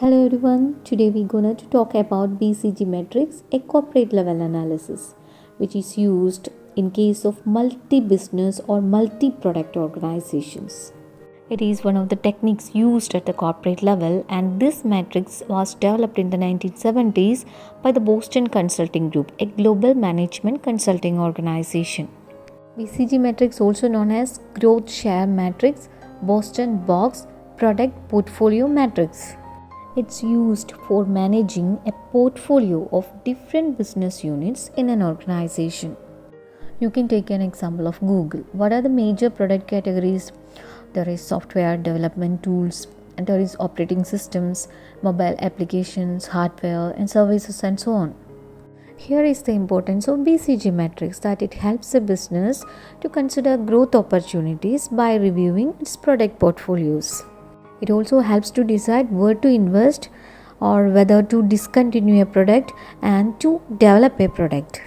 Hello everyone, today we're going to talk about BCG metrics, a corporate level analysis, which is used in case of multi-business or multi-product organizations. It is one of the techniques used at the corporate level, and this matrix was developed in the 1970s by the Boston Consulting Group, a global management consulting organization. BCG matrix, also known as growth share matrix, Boston box product portfolio matrix. It's used for managing a portfolio of different business units in an organization. You can take an example of Google. What are the major product categories? There is software development tools, and there is operating systems, mobile applications, hardware and services, and so on. Here is the importance of BCG matrix, that it helps a business to consider growth opportunities by reviewing its product portfolios. It also helps to decide where to invest or whether to discontinue a product and to develop a product.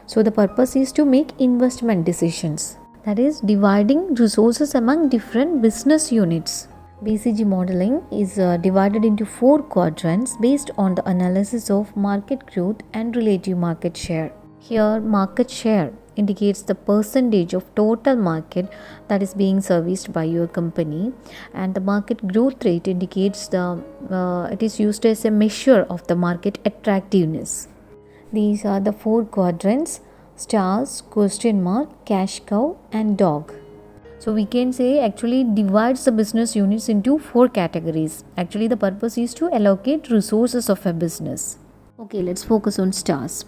So the purpose is to make investment decisions, that is dividing resources among different business units. BCG modeling is divided into 4 quadrants based on the analysis of market growth and relative market share. Here, market share indicates the percentage of total market that is being serviced by your company, and the market growth rate indicates it is used as a measure of the market attractiveness. These are the 4 quadrants: stars, question mark, cash cow and dog. So we can say actually divides the business units into 4 categories. Actually the purpose is to allocate resources of a business. Okay, let's focus on stars.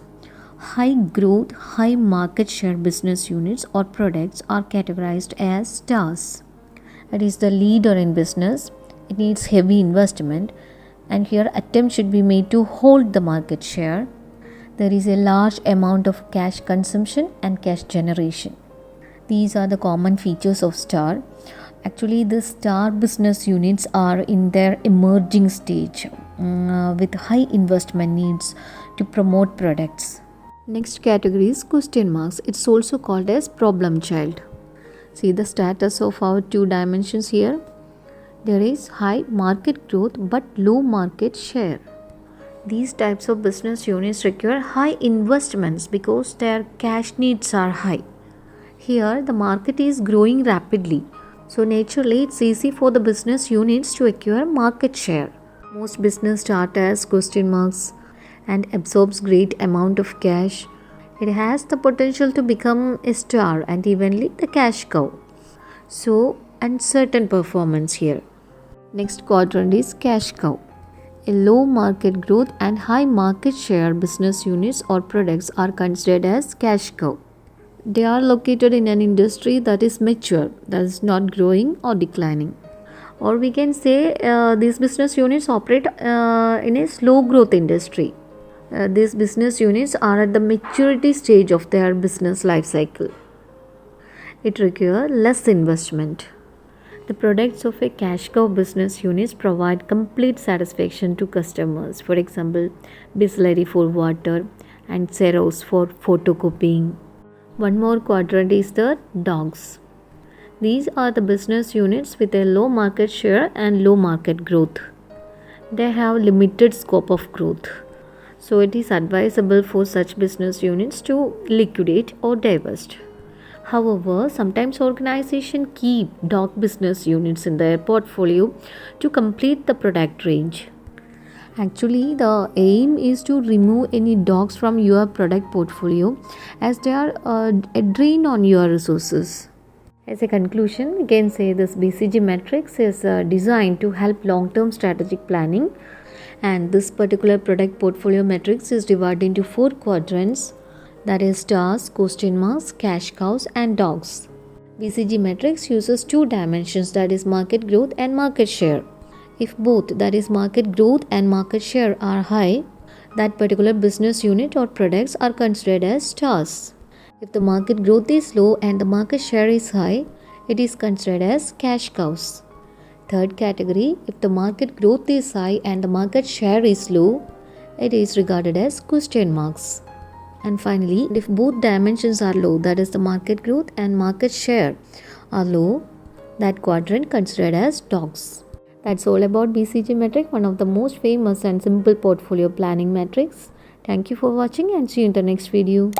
High growth, high market share business units or products are categorized as stars. It is the leader in business. It needs heavy investment, and here attempt should be made to hold the market share. There is a large amount of cash consumption and cash generation. These are the common features of star. Actually, the star business units are in their emerging stage with high investment needs to promote products. Next category is question marks. It's also called as problem child. See the status of our 2 dimensions here. There is high market growth but low market share. These types of business units require high investments because their cash needs are high. Here the market is growing rapidly, so naturally it's easy for the business units to acquire market share. Most business start as question marks and absorbs great amount of cash. It has the potential to become a star and evenly the cash cow. So uncertain performance here. Next quadrant is cash cow. A low market growth and high market share business units or products are considered as cash cow. They are located in an industry that is mature, that is not growing or declining. Or we can say these business units operate in a slow growth industry. These business units are at the maturity stage of their business life cycle. It requires less investment. The products of a cash cow business units provide complete satisfaction to customers. For example, Bisleri for water and Xerox for photocopying. One more quadrant is the dogs. These are the business units with a low market share and low market growth. They have limited scope of growth. So it is advisable for such business units to liquidate or divest. However, sometimes organizations keep dog business units in their portfolio to complete the product range. Actually, the aim is to remove any dogs from your product portfolio as they are a drain on your resources. As a conclusion, we can say this BCG matrix is designed to help long-term strategic planning, and this particular product portfolio matrix is divided into 4 quadrants, that is stars, question marks, cash cows and dogs. BCG matrix uses 2 dimensions, that is market growth and market share. If both, that is market growth and market share, are high, that particular business unit or products are considered as stars. If the market growth is low and the market share is high, it is considered as cash cows. Third category, if the market growth is high and the market share is low, it is regarded as question marks. And finally, if both dimensions are low, that is the market growth and market share are low, that quadrant considered as dogs. That's all about BCG metric, one of the most famous and simple portfolio planning metrics. Thank you for watching and see you in the next video.